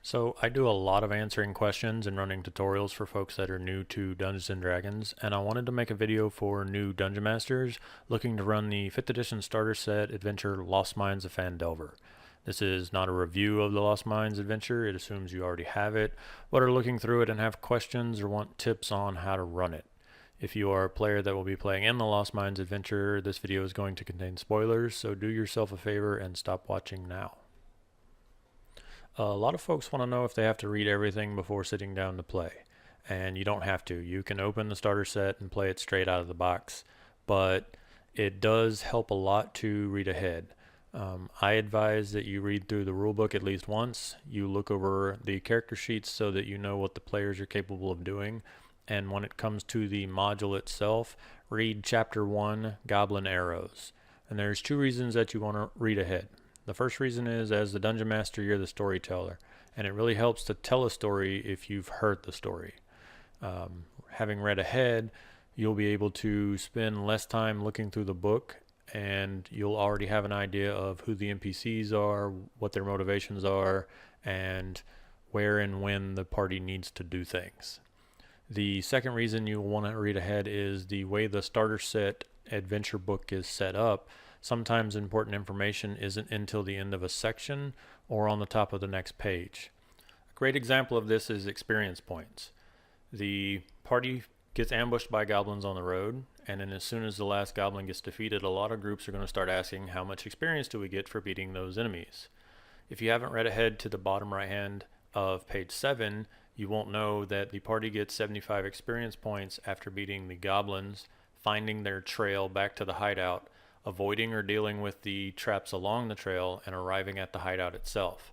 So I do a lot of answering questions and running tutorials for folks that are new to Dungeons & Dragons, and I wanted to make a video for new Dungeon Masters looking to run the 5th edition starter set adventure Lost Mines of Phandelver. This is not a review of the Lost Mines adventure, it assumes you already have it, but are looking through it and have questions or want tips on how to run it. If you are a player that will be playing in the Lost Mines adventure, this video is going to contain spoilers, so do yourself a favor and stop watching now. A lot of folks want to know if they have to read everything before sitting down to play, and you don't have to. You can open the starter set and play it straight out of the box, but it does help a lot to read ahead. I advise that you read through the rulebook at least once. You look over the character sheets so that you know what the players are capable of doing, and when it comes to the module itself, read Chapter 1, Goblin Arrows. And there's two reasons that you want to read ahead. The first reason is, as the Dungeon Master, you're the storyteller, and it really helps to tell a story if you've heard the story. Having read ahead, you'll be able to spend less time looking through the book, and you'll already have an idea of who the NPCs are, what their motivations are, and where and when the party needs to do things. The second reason you'll want to read ahead is the way the starter set adventure book is set up. Sometimes important information isn't until the end of a section or on the top of the next page. A great example of this is experience points. The party gets ambushed by goblins on the road, and then as soon as the last goblin gets defeated, a lot of groups are going to start asking, how much experience do we get for beating those enemies? If you haven't read ahead to the bottom right hand of page 7, you won't know that the party gets 75 experience points after beating the goblins, finding their trail back to the hideout, avoiding or dealing with the traps along the trail, and arriving at the hideout itself.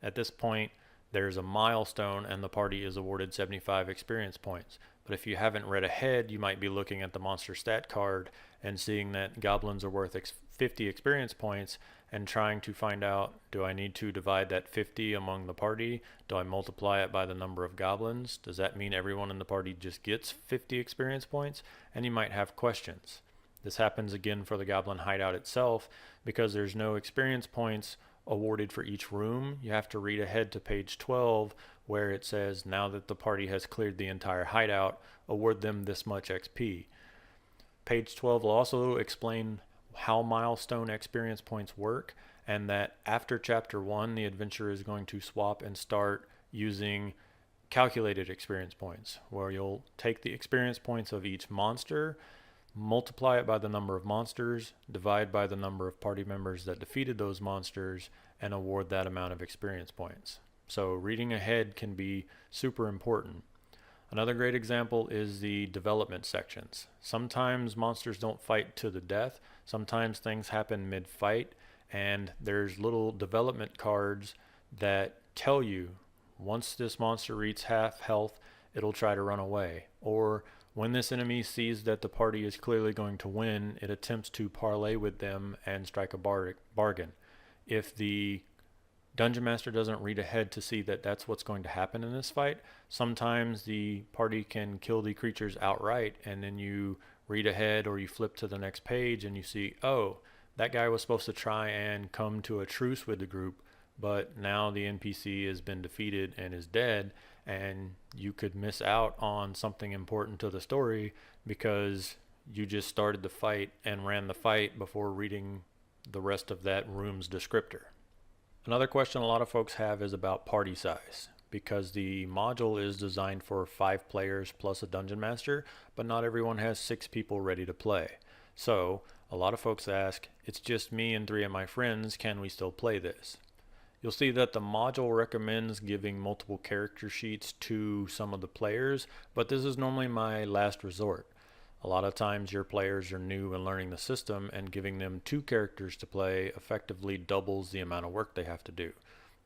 At this point, there's a milestone and the party is awarded 75 experience points. But if you haven't read ahead, you might be looking at the monster stat card and seeing that goblins are worth 50 experience points and trying to find out, do I need to divide that 50 among the party? Do I multiply it by the number of goblins? Does that mean everyone in the party just gets 50 experience points? And you might have questions. This happens again for the goblin hideout itself because there's no experience points awarded for each room. You have to read ahead to page 12 where it says, now that the party has cleared the entire hideout, award them this much XP. Page 12 will also explain how milestone experience points work, and that after chapter 1 the adventure is going to swap and start using calculated experience points, where you'll take the experience points of each monster, multiply it by the number of monsters, divide by the number of party members that defeated those monsters, and award that amount of experience points. So reading ahead can be super important. Another great example is the development sections. Sometimes monsters don't fight to the death, sometimes things happen mid-fight, and there's little development cards that tell you once this monster reaches half health, it'll try to run away, or when this enemy sees that the party is clearly going to win, it attempts to parlay with them and strike a bargain. If the Dungeon Master doesn't read ahead to see that that's what's going to happen in this fight, sometimes the party can kill the creatures outright, and then you read ahead or you flip to the next page and you see, oh, that guy was supposed to try and come to a truce with the group, but now the NPC has been defeated and is dead, and you could miss out on something important to the story because you just started the fight and ran the fight before reading the rest of that room's descriptor. Another question a lot of folks have is about party size, because the module is designed for 5 players plus a dungeon master, but not everyone has 6 people ready to play. So a lot of folks ask, it's just me and 3 of my friends, can we still play this? You'll see that the module recommends giving multiple character sheets to some of the players, but this is normally my last resort. A lot of times your players are new and learning the system, and giving them 2 characters to play effectively doubles the amount of work they have to do.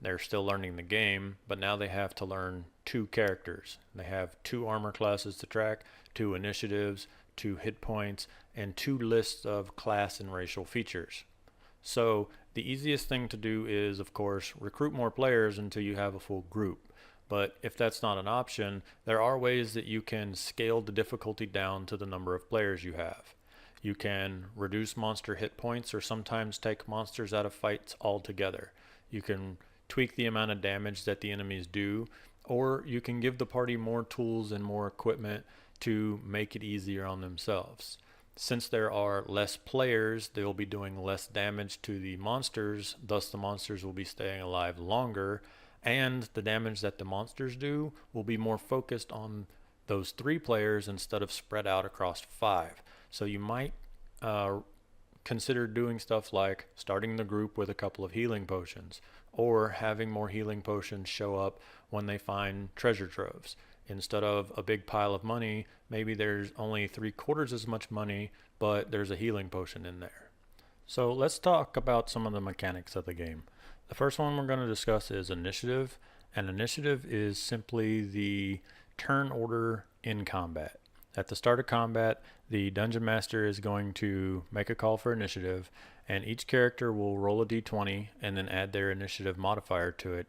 They're still learning the game, but now they have to learn 2 characters. They have 2 armor classes to track, 2 initiatives, 2 hit points, and 2 lists of class and racial features. So the easiest thing to do is, of course, recruit more players until you have a full group. But if that's not an option, there are ways that you can scale the difficulty down to the number of players you have. You can reduce monster hit points or sometimes take monsters out of fights altogether. You can tweak the amount of damage that the enemies do, or you can give the party more tools and more equipment to make it easier on themselves. Since there are less players, they will be doing less damage to the monsters, thus the monsters will be staying alive longer, and the damage that the monsters do will be more focused on those 3 players instead of spread out across 5. So you might consider doing stuff like starting the group with a couple of healing potions, or having more healing potions show up when they find treasure troves. Instead of a big pile of money, maybe there's only 3/4 as much money, but there's a healing potion in there. So let's talk about some of the mechanics of the game. The first one we're going to discuss is initiative, and initiative is simply the turn order in combat. At the start of combat, the Dungeon Master is going to make a call for initiative, and each character will roll a d20 and then add their initiative modifier to it,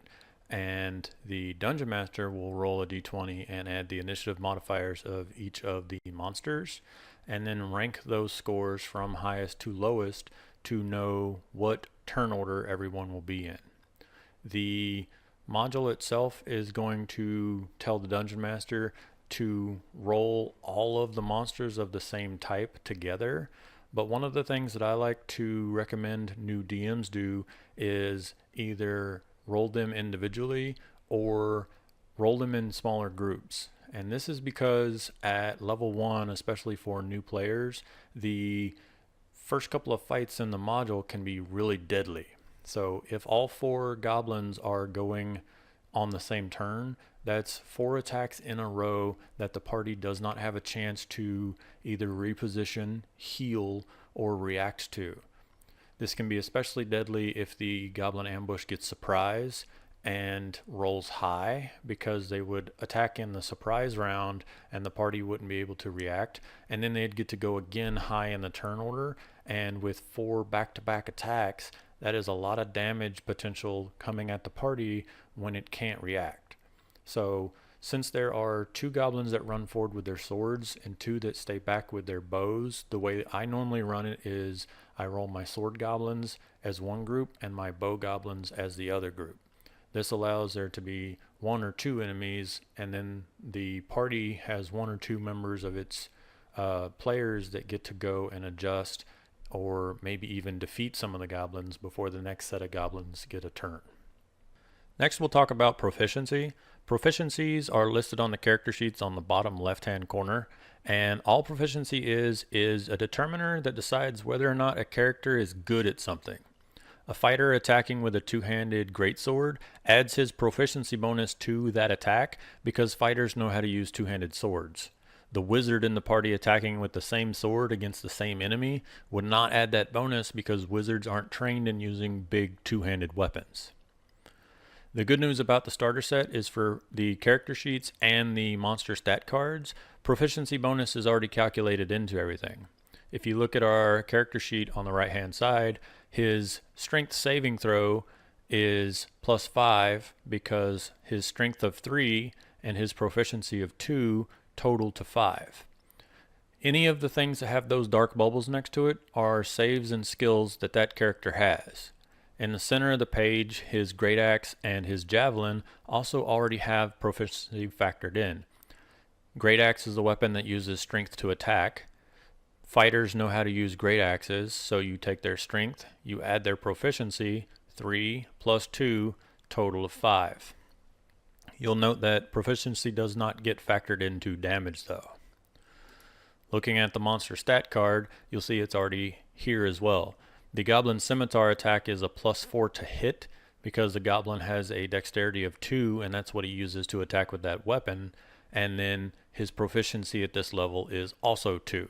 and the Dungeon Master will roll a d20 and add the initiative modifiers of each of the monsters, and then rank those scores from highest to lowest to know what turn order everyone will be in. The module itself is going to tell the Dungeon Master to roll all of the monsters of the same type together, but one of the things that I like to recommend new DMs do is either roll them individually or roll them in smaller groups. And this is because at level 1, especially for new players, the first couple of fights in the module can be really deadly. So if all 4 goblins are going on the same turn, that's 4 attacks in a row that the party does not have a chance to either reposition, heal, or react to. This can be especially deadly if the goblin ambush gets surprise and rolls high, because they would attack in the surprise round and the party wouldn't be able to react, and then they'd get to go again high in the turn order, and with 4 back-to-back attacks, that is a lot of damage potential coming at the party when it can't react. So since there are 2 goblins that run forward with their swords and 2 that stay back with their bows, the way I normally run it is I roll my sword goblins as one group and my bow goblins as the other group. This allows there to be 1 or 2 enemies, and then the party has 1 or 2 members of its players that get to go and adjust, or maybe even defeat some of the goblins before the next set of goblins get a turn. Next, we'll talk about proficiency. Proficiencies are listed on the character sheets on the bottom left-hand corner, and all proficiency is a determiner that decides whether or not a character is good at something. A fighter attacking with a 2-handed greatsword adds his proficiency bonus to that attack because fighters know how to use 2-handed swords. The wizard in the party attacking with the same sword against the same enemy would not add that bonus because wizards aren't trained in using big 2-handed weapons. The good news about the starter set is for the character sheets and the monster stat cards, proficiency bonus is already calculated into everything. If you look at our character sheet on the right hand side, his strength saving throw is +5 because his strength of 3 and his proficiency of 2 total to 5. Any of the things that have those dark bubbles next to it are saves and skills that that character has. In the center of the page, his great axe and his javelin also already have proficiency factored in. Great axe is a weapon that uses strength to attack. Fighters know how to use great axes, so you take their strength, you add their proficiency, 3 + 2, total of 5. You'll note that proficiency does not get factored into damage though. Looking at the monster stat card, you'll see it's already here as well. The Goblin Scimitar attack is a +4 to hit because the Goblin has a dexterity of 2 and that's what he uses to attack with that weapon, and then his proficiency at this level is also 2.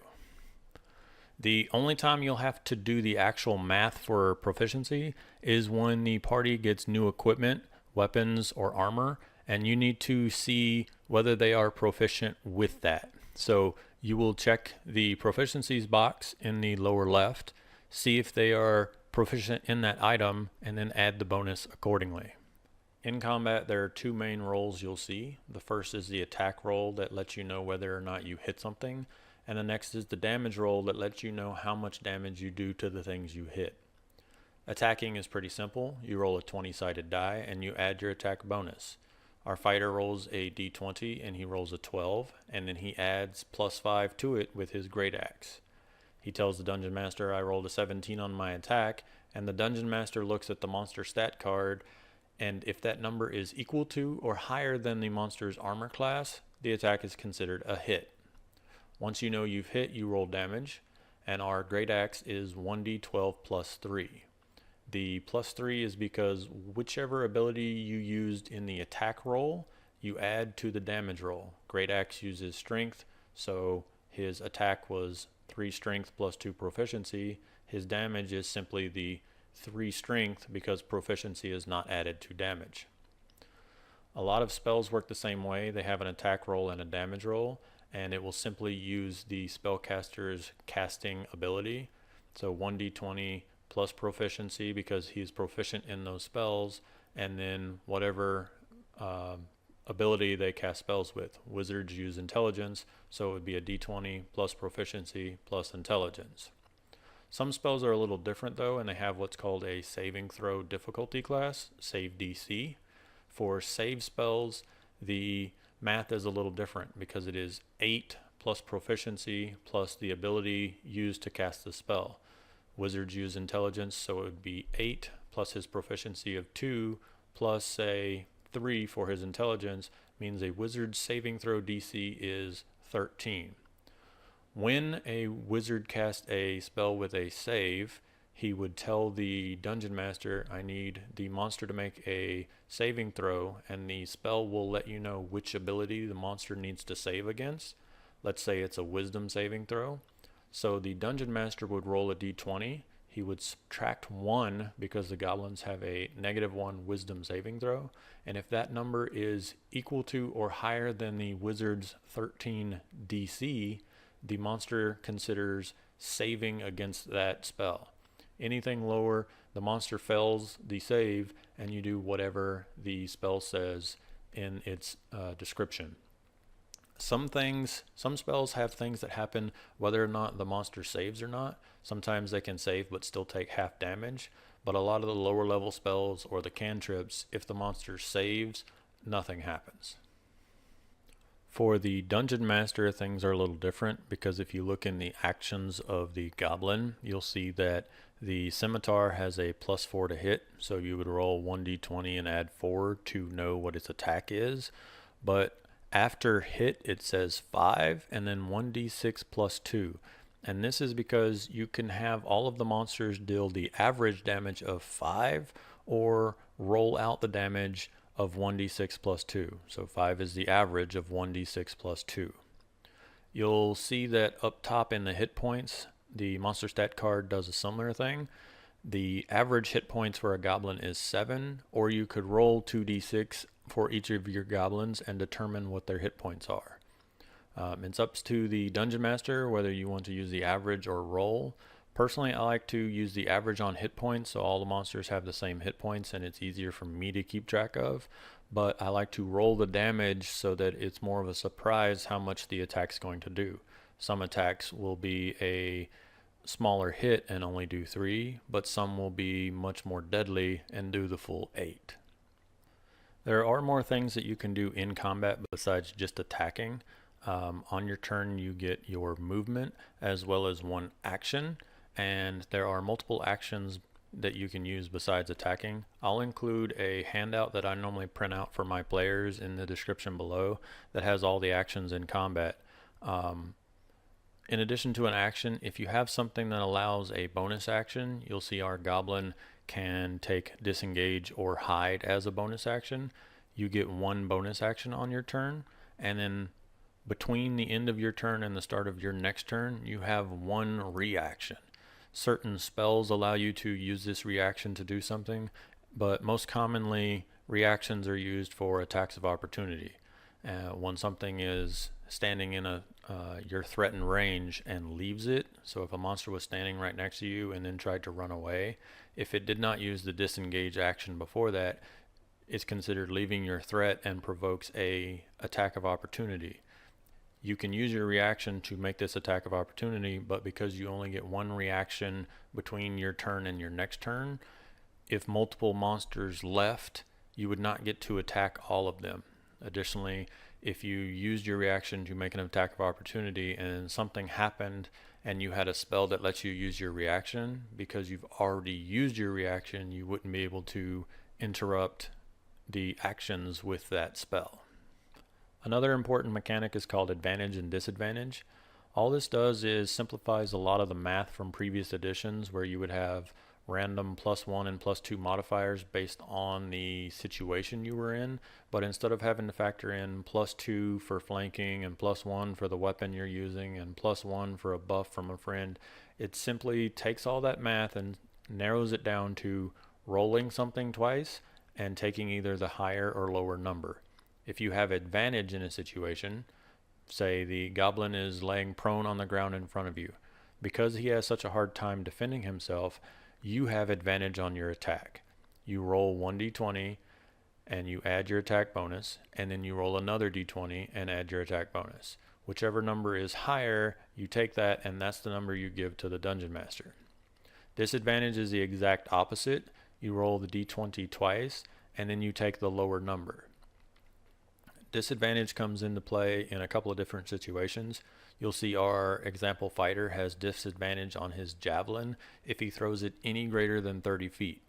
The only time you'll have to do the actual math for proficiency is when the party gets new equipment, weapons, or armor, and you need to see whether they are proficient with that. So you will check the proficiencies box in the lower left, see if they are proficient in that item, and then add the bonus accordingly. In combat, there are 2 main rolls you'll see. The first is the attack roll that lets you know whether or not you hit something, and the next is the damage roll that lets you know how much damage you do to the things you hit. Attacking is pretty simple. You roll a 20-sided die and you add your attack bonus. Our fighter rolls a d20 and he rolls a 12, and then he adds +5 to it with his great axe. He tells the Dungeon Master, I rolled a 17 on my attack, and the Dungeon Master looks at the monster stat card, and if that number is equal to or higher than the monster's armor class, the attack is considered a hit. Once you know you've hit, you roll damage, and our great axe is 1d12 plus 3. The +3 is because whichever ability you used in the attack roll, you add to the damage roll. Great Axe uses strength, so his attack was 3 strength plus 2 proficiency. His damage is simply the 3 strength because proficiency is not added to damage. A lot of spells work the same way. They have an attack roll and a damage roll, and it will simply use the spellcaster's casting ability. So 1d20 plus proficiency because he's proficient in those spells, and then whatever ability they cast spells with. Wizards use intelligence, so it would be a d20 plus proficiency plus intelligence. Some spells are a little different though, and they have what's called a saving throw difficulty class, save DC. For save spells, the math is a little different because it is 8 plus proficiency plus the ability used to cast the spell. Wizards use intelligence, so it would be 8 plus his proficiency of 2 plus, say, 3 for his intelligence, means a wizard's saving throw DC is 13. When a wizard casts a spell with a save, he would tell the Dungeon Master, I need the monster to make a saving throw, and the spell will let you know which ability the monster needs to save against. Let's say it's a wisdom saving throw. So the Dungeon Master would roll a d20. He would subtract 1 because the goblins have a -1 wisdom saving throw. And if that number is equal to or higher than the wizard's 13 DC, the monster considers saving against that spell. Anything lower, the monster fails the save, and you do whatever the spell says in its description. Some spells have things that happen whether or not the monster saves or not. Sometimes they can save but still take half damage, but a lot of the lower level spells or the cantrips, if the monster saves, nothing happens. For the Dungeon Master, things are a little different because if you look in the actions of the goblin, you'll see that the scimitar has a +4 to hit, so you would roll 1d20 and add 4 to know what its attack is. But after hit, it says 5 and then 1d6 plus 2. And this is because you can have all of the monsters deal the average damage of 5 or roll out the damage of 1d6 plus 2. So 5 is the average of 1d6 plus 2. You'll see that up top in the hit points, the monster stat card does a similar thing. The average hit points for a goblin is 7, or you could roll 2d6 for each of your goblins and determine what their hit points are. It's up to the Dungeon Master whether you want to use the average or roll. Personally, I like to use the average on hit points, so all the monsters have the same hit points and it's easier for me to keep track of. But I like to roll the damage so that it's more of a surprise how much the attack's going to do. Some attacks will be a smaller hit and only do 3, but some will be much more deadly and do the full 8. There are more things that you can do in combat besides just attacking. On your turn you get your movement as well as 1 action, and there are multiple actions that you can use besides attacking. I'll include a handout that I normally print out for my players in the description below that has all the actions in combat. In addition to an action, if you have something that allows a bonus action, you'll see our goblin can take disengage or hide as a bonus action. You get 1 bonus action on your turn, and then between the end of your turn and the start of your next turn, you have 1 reaction. Certain spells allow you to use this reaction to do something, but most commonly reactions are used for attacks of opportunity. When something is standing in your threatened range and leaves it, so if a monster was standing right next to you and then tried to run away, if it did not use the disengage action before that, it's considered leaving your threat and provokes a attack of opportunity. you can use your reaction to make this attack of opportunity, but because you only get one reaction between your turn and your next turn, if multiple monsters left, you would not get to attack all of them. Additionally, if you used your reaction to make an attack of opportunity and something happened and you had a spell that lets you use your reaction, because you've already used your reaction, you wouldn't be able to interrupt the actions with that spell. Another important mechanic is called advantage and disadvantage. All this does is simplifies a lot of the math from previous editions where you would have random +1 and +2 modifiers based on the situation you were in, but instead of having to factor in +2 for flanking and +1 for the weapon you're using and +1 for a buff from a friend, it simply takes all that math and narrows it down to rolling something twice and taking either the higher or lower number. If you have advantage in a situation, say the goblin is laying prone on the ground in front of you, because he has such a hard time defending himself, you have advantage on your attack. You roll 1d20 and you add your attack bonus, and then you roll another d20 and add your attack bonus. Whichever number is higher, you take that, and that's the number you give to the dungeon master. Disadvantage is the exact opposite. You roll the d20 twice and then you take the lower number. Disadvantage comes into play in a couple of different situations. You'll see our example fighter has disadvantage on his javelin if he throws it any greater than 30 feet.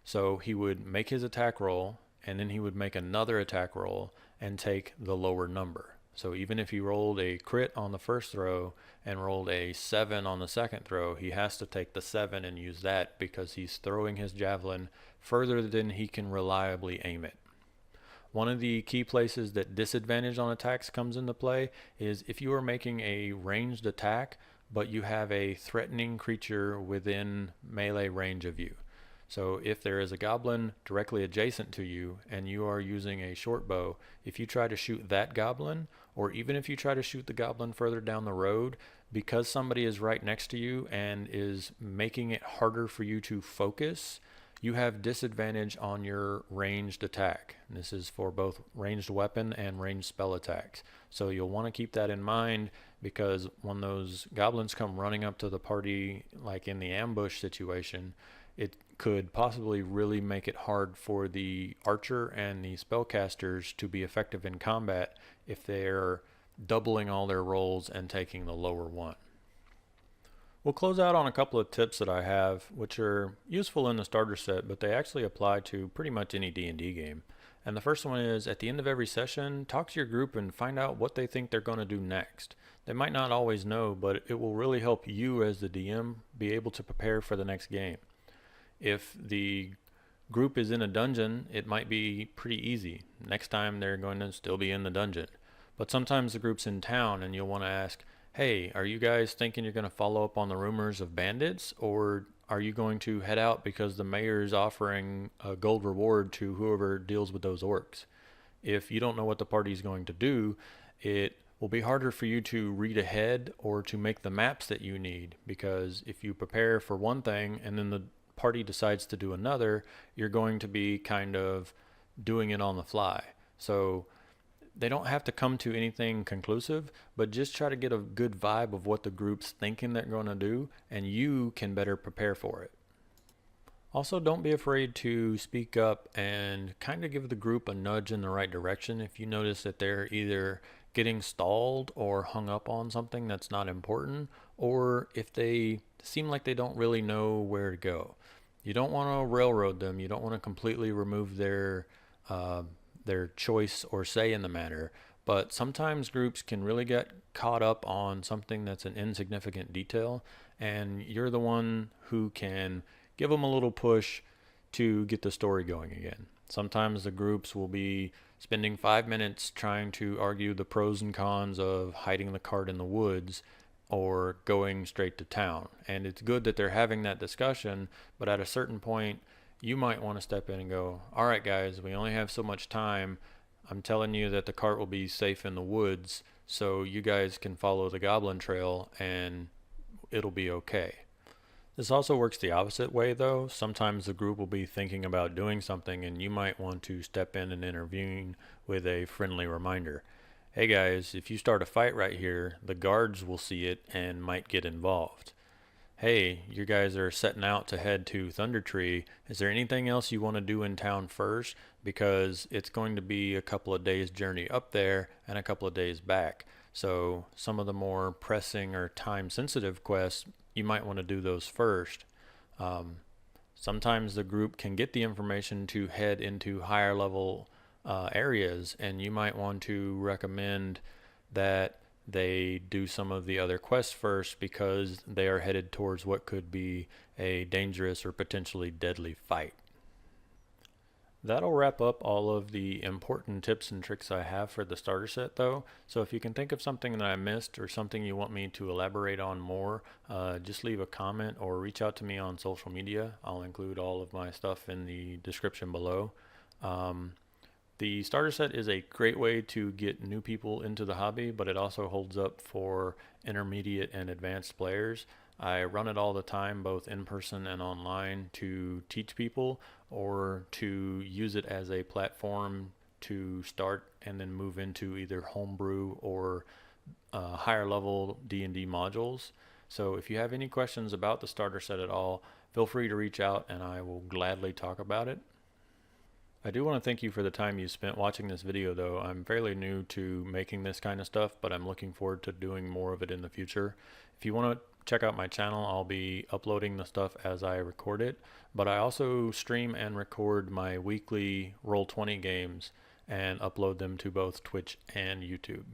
So he would make his attack roll, and then he would make another attack roll and take the lower number. So even if he rolled a crit on the first throw and rolled a 7 on the second throw, he has to take the 7 and use that because he's throwing his javelin further than he can reliably aim it. One of the key places that disadvantage on attacks comes into play is if you are making a ranged attack, but you have a threatening creature within melee range of you. So if there is a goblin directly adjacent to you and you are using a short bow, if you try to shoot that goblin, or even if you try to shoot the goblin further down the road, because somebody is right next to you and is making it harder for you to focus, you have disadvantage on your ranged attack. And this is for both ranged weapon and ranged spell attacks. So you'll want to keep that in mind, because when those goblins come running up to the party, like in the ambush situation, it could possibly really make it hard for the archer and the spellcasters to be effective in combat if they're doubling all their rolls and taking the lower one. We'll close out on a couple of tips that I have, which are useful in the starter set, but they actually apply to pretty much any D&D game. And the first one is, at the end of every session, talk to your group and find out what they think they're going to do next. They might not always know, but it will really help you as the DM be able to prepare for the next game. If the group is in a dungeon, it might be pretty easy. Next time they're going to still be in the dungeon. But sometimes the group's in town and you'll want to ask, hey, are you guys thinking you're going to follow up on the rumors of bandits, or are you going to head out because the mayor is offering a gold reward to whoever deals with those orcs? If you don't know what the party is going to do, it will be harder for you to read ahead or to make the maps that you need, because if you prepare for one thing and then the party decides to do another, you're going to be kind of doing it on the fly. So they don't have to come to anything conclusive, but just try to get a good vibe of what the group's thinking they're going to do, and you can better prepare for it. Also, don't be afraid to speak up and kind of give the group a nudge in the right direction if you notice that they're either getting stalled or hung up on something that's not important, or if they seem like they don't really know where to go. You don't want to railroad them. You don't want to completely remove their choice or say in the matter, but sometimes groups can really get caught up on something that's an insignificant detail, and you're the one who can give them a little push to get the story going again. Sometimes the groups will be spending 5 minutes trying to argue the pros and cons of hiding the cart in the woods or going straight to town, and it's good that they're having that discussion, but at a certain point you might want to step in and go, all right guys, we only have so much time. I'm telling you that the cart will be safe in the woods, so you guys can follow the goblin trail and it'll be okay. This also works the opposite way though. Sometimes the group will be thinking about doing something and you might want to step in and intervene with a friendly reminder. hey guys, if you start a fight right here, the guards will see it and might get involved. Hey, you guys are setting out to head to Thunder Tree. Is there anything else you want to do in town first? Because it's going to be a couple of days journey up there and a couple of days back. So some of the more pressing or time sensitive quests, you might want to do those first. Um, Sometimes the group can get the information to head into higher level areas, and you might want to recommend that they do some of the other quests first because they are headed towards what could be a dangerous or potentially deadly fight. That'll wrap up all of the important tips and tricks I have for the starter set though. So if you can think of something that I missed or something you want me to elaborate on more, just leave a comment or reach out to me on social media. I'll include all of my stuff in the description below. Um, the starter set is a great way to get new people into the hobby, but it also holds up for intermediate and advanced players. I run it all the time, both in person and online, to teach people or to use it as a platform to start and then move into either homebrew or higher level D&D modules. So if you have any questions about the starter set at all, feel free to reach out and I will gladly talk about it. I do want to thank you for the time you spent watching this video though. I'm fairly new to making this kind of stuff, but I'm looking forward to doing more of it in the future. If you want to check out my channel, I'll be uploading the stuff as I record it, but I also stream and record my weekly Roll20 games and upload them to both Twitch and YouTube.